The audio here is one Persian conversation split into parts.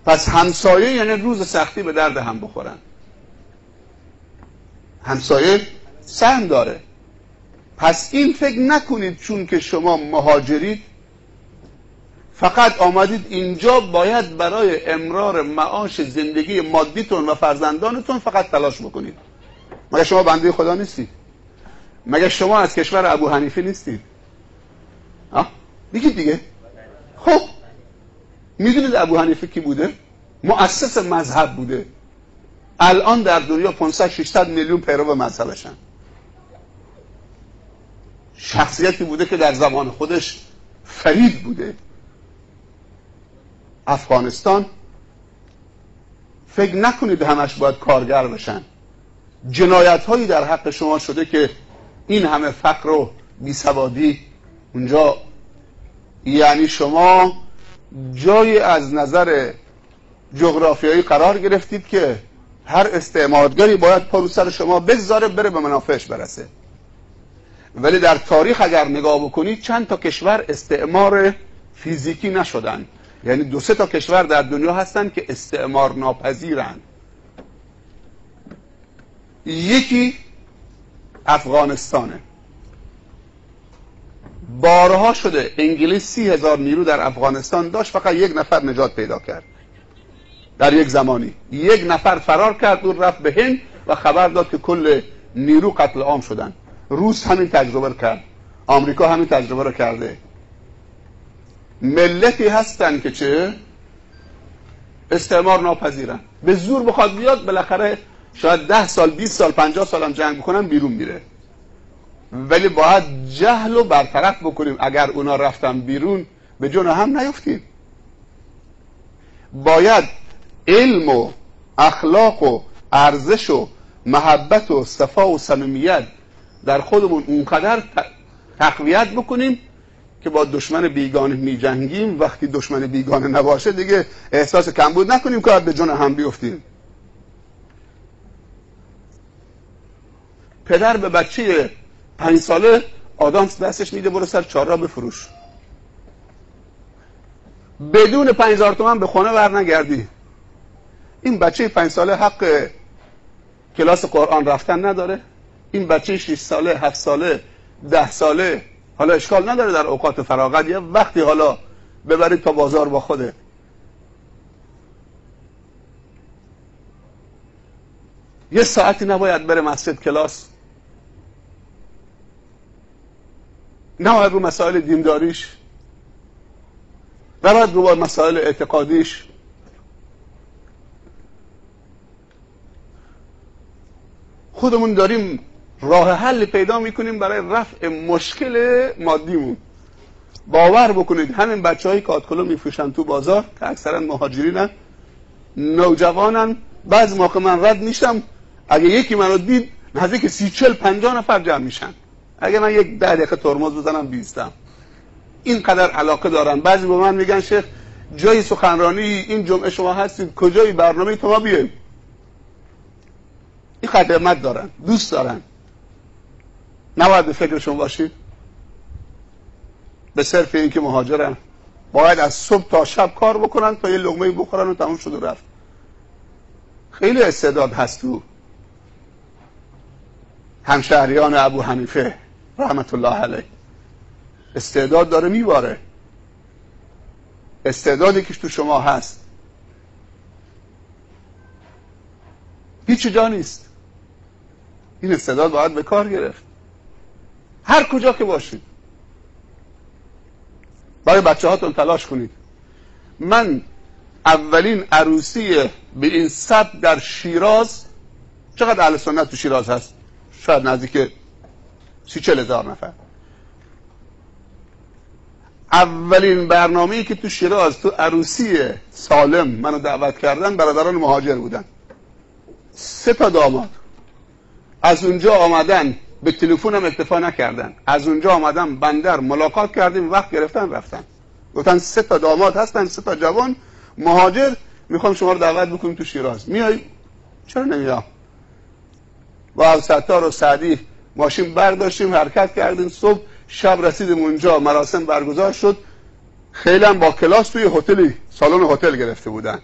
پس همسایه یعنی روز سختی به درد هم بخورن. همسایه سهم داره. پس این فکر نکنید چون که شما مهاجرید فقط آمدید اینجا باید برای امرار معاش زندگی مادیتون و فرزندانتون فقط تلاش بکنید. مگه شما بنده خدا نیستید؟ مگه شما از کشور ابو حنیفه نیستید؟ بگید دیگه. خب میدونید ابو حنیفه کی بوده؟ مؤسس مذهب بوده. الان در دنیا 500-600 میلیون پیرو مذهبشن. شخصیتی بوده که در زمان خودش فرید بوده. افغانستان فکر نکنید همش باید کارگر بشن. جنایت هایی در حق شما شده که این همه فقر و بیسوادی اونجا، یعنی شما جایی از نظر جغرافیایی قرار گرفتید که هر استعمارگری باید پا رو سر شما بگذاره بره به منافعش برسه. ولی در تاریخ اگر نگاه بکنید چند تا کشور استعمار فیزیکی نشدن، یعنی 2-3 تا کشور در دنیا هستن که استعمار ناپذیرن. یکی افغانستانه. بارها شده انگلیس 30,000 نیرو در افغانستان داشت، فقط 1 نفر نجات پیدا کرد. در یک زمانی 1 نفر فرار کرد، اون رفت به هند و خبر داد که کل نیرو قتل عام شدن. روس همین تجربه رو کرد، آمریکا همین تجربه رو کرده. ملتی هستن که چه؟ استعمار ناپذیرن. به زور بخواد بیاد بالاخره شاید 10 سال 20 سال 50 سال هم جنگ بکنن بیرون میره. ولی باید جهل رو برطرف بکنیم. اگر اونا رفتن بیرون به جون هم نیفتیم. باید علم و اخلاق و ارزش و محبت و صفا و صمیمیت در خودمون اونقدر تقویت بکنیم که با دشمن بیگانه می جنگیم. وقتی دشمن بیگانه نباشه دیگه احساس کمبود نکنیم که به جون هم بیفتیم. پدر به بچه 5 ساله آدامس دستش میده برو سر چهارراه بفروش. بدون 5,000 تومان به خونه برنگردی. این بچه 5 ساله حق کلاس قرآن رفتن نداره؟ این بچه 6 ساله 7 ساله 10 ساله حالا اشکال نداره در اوقات فراغت یه وقتی حالا ببرید تا بازار با خوده. یه ساعتی نباید بره مسجد کلاس؟ نباید رو مسائل دینداریش، نباید رو مسائل اعتقادیش. خودمون داریم راه حل پیدا میکنیم برای رفع مشکل مادیمون. باور بکنید همین بچه‌های کاتکلو میفروشن تو بازار که اکثرا مهاجرینن، نوجوانن. بعضی موقع من رد میشم اگه یکی منو دید نزدیک 30-40-50 نفر جمع میشن. اگه من یک 10 دقیقه ترمز بزنم بیستم. اینقدر علاقه دارن. بعضی به من میگن شیخ جای سخنرانی این جمعه شما هستید کجای برنامه تو ما بیایم. این خدمت دارن، دوست دارن. نباید به فکرشون باشید. به صرف این که مهاجرن باید از صبح تا شب کار بکنن تا یه لقمه بخورن و تموم شد و رفت. خیلی استعداد هست تو همشهریان ابو حنیفه رحمت الله علیه. استعداد داره میباره. استعدادی که تو شما هست هیچ جا نیست. این استعداد باید به کار گرفت هر کجا که باشید. برای بچه هاتون تلاش کنید. من اولین عروسی به این سبک در شیراز، چقدر اهل سنت تو شیراز هست؟ شاید نزدیک 30-40 هزار نفر. اولین برنامه‌ای که تو شیراز تو عروسی سالم منو دعوت کردن برادران مهاجر بودن. 3 تا داماد از اونجا آمدن، به تلفنم اکتفا نکردن، از اونجا آمدن بندر ملاقات کردیم، وقت گرفتن رفتن. گفتن 3 تا داماد هستن، 3 تا جوان مهاجر، میخوام شما رو دعوت بکنیم تو شیراز. میای؟ چرا نمیام؟ با عبدالستار و سعدی ماشین برداشتیم حرکت کردیم. صبح شب رسیدیم اونجا، مراسم برگزار شد. خیلی هم با کلاس توی هتلی، سالن هتل گرفته بودن.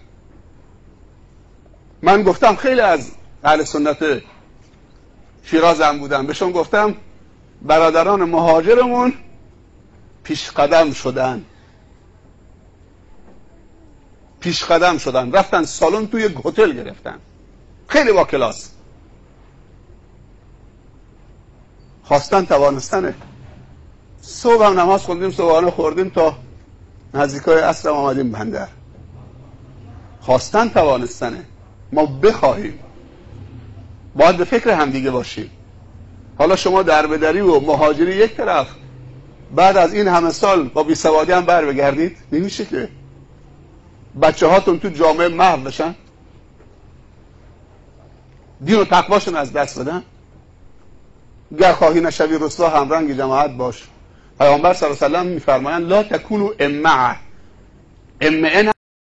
من گفتم خیلی از اهل سنت شیراز هم بودم، بهشون گفتم برادران مهاجرمون پیش قدم شدن، پیش قدم شدن، رفتن سالن توی یک هتل گرفتن، خیلی با کلاس، خواستن توانستنه. صبح هم نماز خوندیم، صبحانه خوردیم، تا نزدیکای عصر آمدیم بندر. خواستن توانستنه. ما بخواهیم، باید به فکر همدیگه باشیم. حالا شما دربدری و مهاجری یک طرف، بعد از این همه سال با بیسوادی هم بر بگردید، نمیشه که بچه هاتون تو جامعه محو بشن، دین و تقواشون از دست بدن. گر خواهی نشوی رسوا همرنگ جماعت باش. پیامبر صلی الله علیه و سلم میفرمایند لا تکونوا امعه. امعه